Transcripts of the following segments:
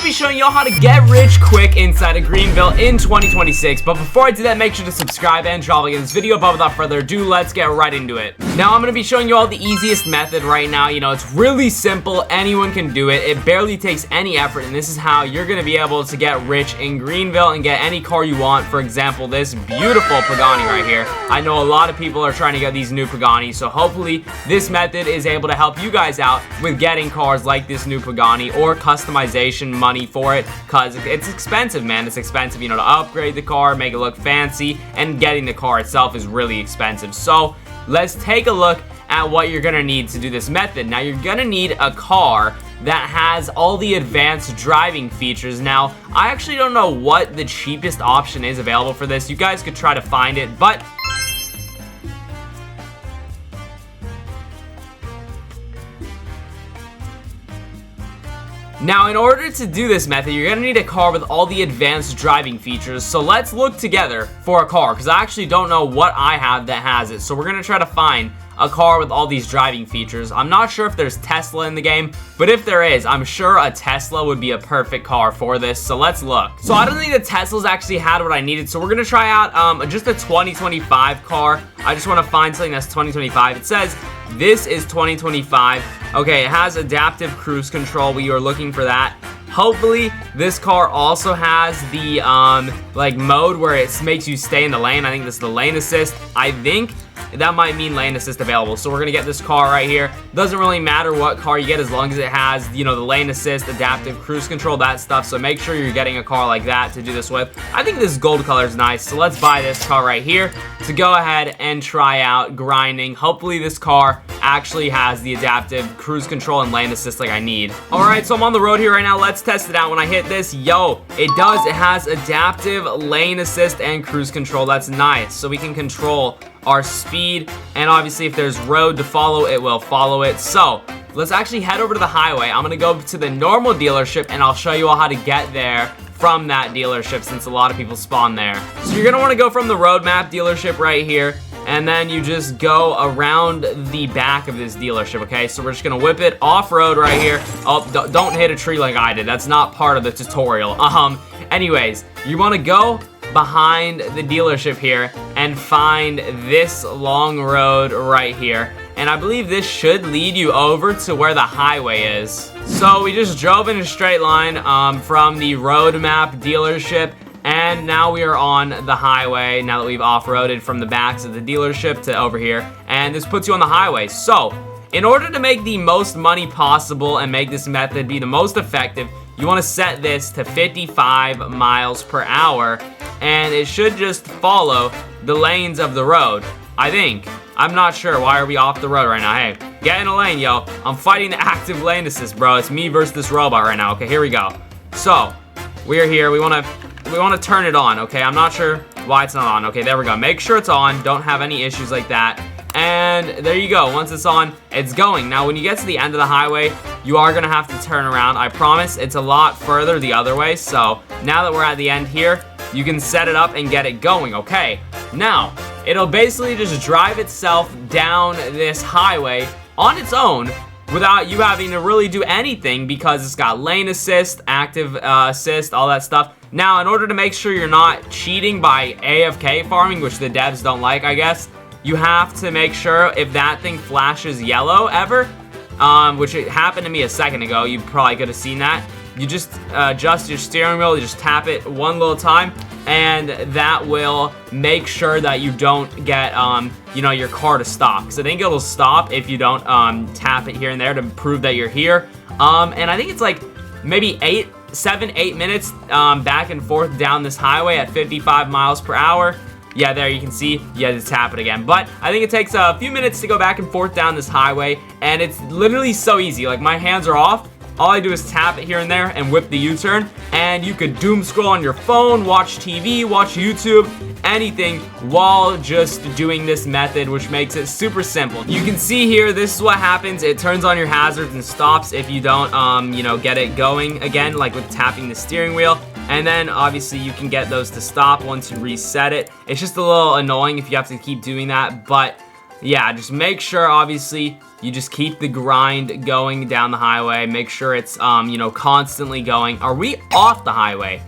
be showing y'all how to get rich quick inside of Greenville in 2026. But before I do that, make sure to subscribe and drop a like in this video. But without further ado, let's get right into it. Now, I'm going to be showing you all the easiest method right now. You know, it's really simple. Anyone can do it. It barely takes any effort. And this is how you're going to be able to get rich in Greenville and get any car you want. For example, this beautiful Pagani right here. I know a lot of people are trying to get these new Paganis. So hopefully this method is able to help you guys out with getting cars like this new Pagani or customization money for it, because it's expensive, man. It's expensive, you know, to upgrade the car, make it look fancy, and getting the car itself is really expensive. So let's take a look at what you're gonna need to do this method. Now, you're gonna need a car that has all the advanced driving features. Now, I actually don't know what the cheapest option is available for this. You guys could try to find it, but now, in order to do this method, you're going to need a car with all the advanced driving features. So let's look together for a car, because I actually don't know what I have that has it. So we're going to try to find a car with all these driving features. I'm not sure if there's Tesla in the game, but if there is, I'm sure a Tesla would be a perfect car for this. So let's look. So I don't think the Teslas actually had what I needed. So we're going to try out just a 2025 car. I just want to find something that's 2025. It says this is 2025. Okay, it has adaptive cruise control. We are looking for that. Hopefully, this car also has the like mode where it makes you stay in the lane. I think this is the lane assist. I think that might mean lane assist available. So we're gonna get this car right here. Doesn't really matter what car you get as long as it has, you know, the lane assist, adaptive cruise control, that stuff. So make sure you're getting a car like that to do this with. I think this gold color is nice. So let's buy this car right here to go ahead and try out grinding. Hopefully this car actually has the adaptive cruise control and lane assist like I need. All right, so I'm on the road here right now. Let's test it out. When I hit this, yo, it does. It has adaptive lane assist and cruise control. That's nice. So we can control our speed, and obviously if there's road to follow, it will follow it. So let's actually head over to the highway. I'm gonna go to the normal dealership and I'll show you all how to get there from that dealership, since a lot of people spawn there. So you're gonna want to go from the road map dealership right here, and then you just go around the back of this dealership. Okay, so we're just gonna whip it off-road right here. Oh, don't hit a tree like I did. That's not part of the tutorial. Anyways, you want to go behind the dealership here and find this long road right here, and I believe this should lead you over to where the highway is. So we just drove in a straight line from the road map dealership, and now we are on the highway now that we've off-roaded from the backs of the dealership to over here, and this puts you on the highway. So in order to make the most money possible and make this method be the most effective, you want to set this to 55 miles per hour, and it should just follow the lanes of the road, I think. I'm not sure. Why are we off the road right now? Hey, get in a lane, yo. I'm fighting the active lane assist, bro. It's me versus this robot right now. Okay, here we go. So we're here. We want to turn it on. Okay, I'm not sure why it's not on. Okay, there we go. Make sure it's on. Don't have any issues like that. And there you go. Once it's on, it's going. Now, when you get to the end of the highway, you are going to have to turn around. I promise it's a lot further the other way. So now that we're at the end here, you can set it up and get it going. Okay, now it'll basically just drive itself down this highway on its own without you having to really do anything, because it's got lane assist, active assist, all that stuff. Now, in order to make sure you're not cheating by AFK farming, which the devs don't like, I guess, you have to make sure if that thing flashes yellow ever, which it happened to me a second ago, you probably could have seen that. You just adjust your steering wheel, you just tap it one little time, and that will make sure that you don't get, you know, your car to stop. Because I think it'll stop if you don't tap it here and there to prove that you're here. And I think it's like maybe 7-8 minutes back and forth down this highway at 55 miles per hour. Yeah, there you can see, you have to tap it again. But I think it takes a few minutes to go back and forth down this highway, and it's literally so easy. Like, my hands are off. All I do is tap it here and there and whip the U-turn, and you could doom scroll on your phone, watch TV, watch YouTube, anything while just doing this method, which makes it super simple. You can see here, this is what happens. It turns on your hazards and stops if you don't, you know, get it going again, like with tapping the steering wheel. And then obviously you can get those to stop once you reset it. It's just a little annoying if you have to keep doing that, but yeah, just make sure, obviously, you just keep the grind going down the highway. Make sure it's, you know, constantly going. Are we off the highway?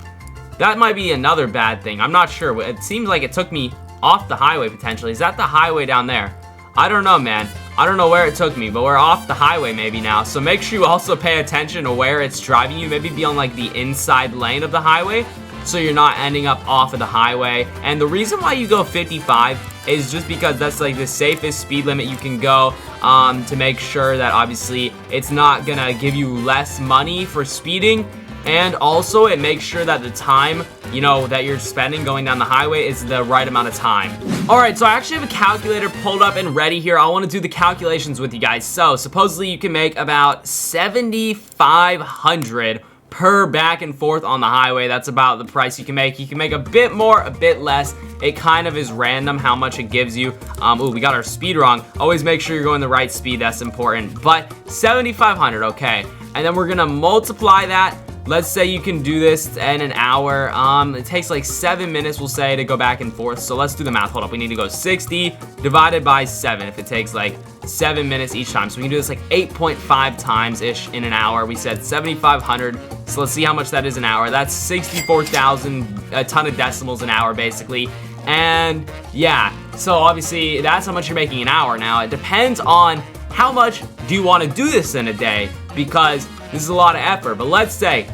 That might be another bad thing. I'm not sure. It seems like it took me off the highway, potentially. Is that the highway down there? I don't know, man. I don't know where it took me, but we're off the highway maybe now. So make sure you also pay attention to where it's driving you. Maybe be on, like, the inside lane of the highway, so you're not ending up off of the highway. And the reason why you go 55 is just because that's like the safest speed limit you can go, to make sure that obviously it's not gonna give you less money for speeding, and also it makes sure that the time, you know, that you're spending going down the highway is the right amount of time. Alright, so I actually have a calculator pulled up and ready here. I want to do the calculations with you guys. So supposedly you can make about 7,500 per back and forth on the highway. That's about the price you can make. You can make a bit more, a bit less. It kind of is random how much it gives you. Ooh, we got our speed wrong. Always make sure you're going the right speed. That's important. But 7,500, okay. And then we're gonna multiply that. Let's say you can do this in an hour. It takes like 7 minutes, we'll say, to go back and forth. So let's do the math. Hold up. We need to go 60 divided by 7 if it takes like 7 minutes each time. So we can do this like 8.5 times-ish in an hour. We said 7,500. So let's see how much that is an hour. That's 64,000, a ton of decimals an hour, basically. And yeah, so obviously that's how much you're making an hour. Now, it depends on how much do you want to do this in a day, because this is a lot of effort. But let's say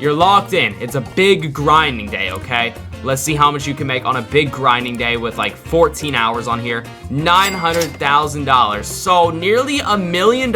you're locked in. It's a big grinding day, okay? Let's see how much you can make on a big grinding day with like 14 hours on here. $900,000. So nearly $1 million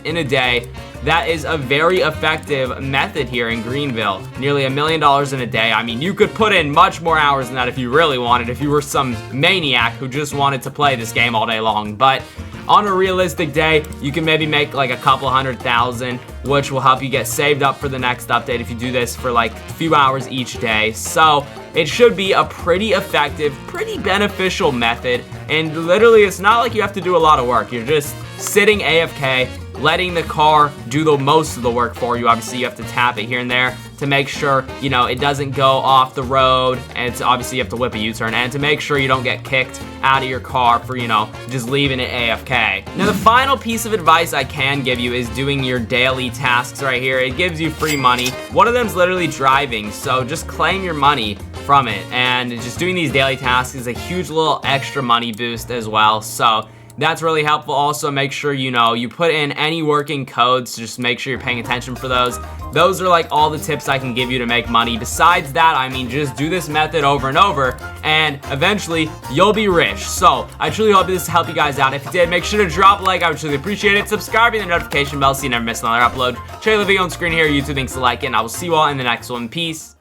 in a day. That is a very effective method here in Greenville. Nearly $1 million in a day. I mean, you could put in much more hours than that if you really wanted, if you were some maniac who just wanted to play this game all day long. But on a realistic day, you can maybe make like a couple $100,000, which will help you get saved up for the next update if you do this for like a few hours each day. So it should be a pretty effective, pretty beneficial method. And literally, it's not like you have to do a lot of work. You're just sitting AFK, letting the car do the most of the work for you. Obviously, you have to tap it here and there to make sure, you know, it doesn't go off the road. And it's obviously you have to whip a U-turn, and to make sure you don't get kicked out of your car for, you know, just leaving it AFK. Now, the final piece of advice I can give you is doing your daily tasks right here. It gives you free money. One of them is literally driving, so just claim your money from it. And just doing these daily tasks is a huge little extra money boost as well. So that's really helpful. Also, make sure, you know, you put in any working codes. Just make sure you're paying attention for those. Those are like all the tips I can give you to make money. Besides that, I mean, just do this method over and over, and eventually you'll be rich. So I truly hope this helped you guys out. If you did, make sure to drop a like. I would truly appreciate it. Subscribe and the notification bell so you never miss another upload. Check the video on screen here. YouTube, thanks for liking. I will see you all in the next one. Peace.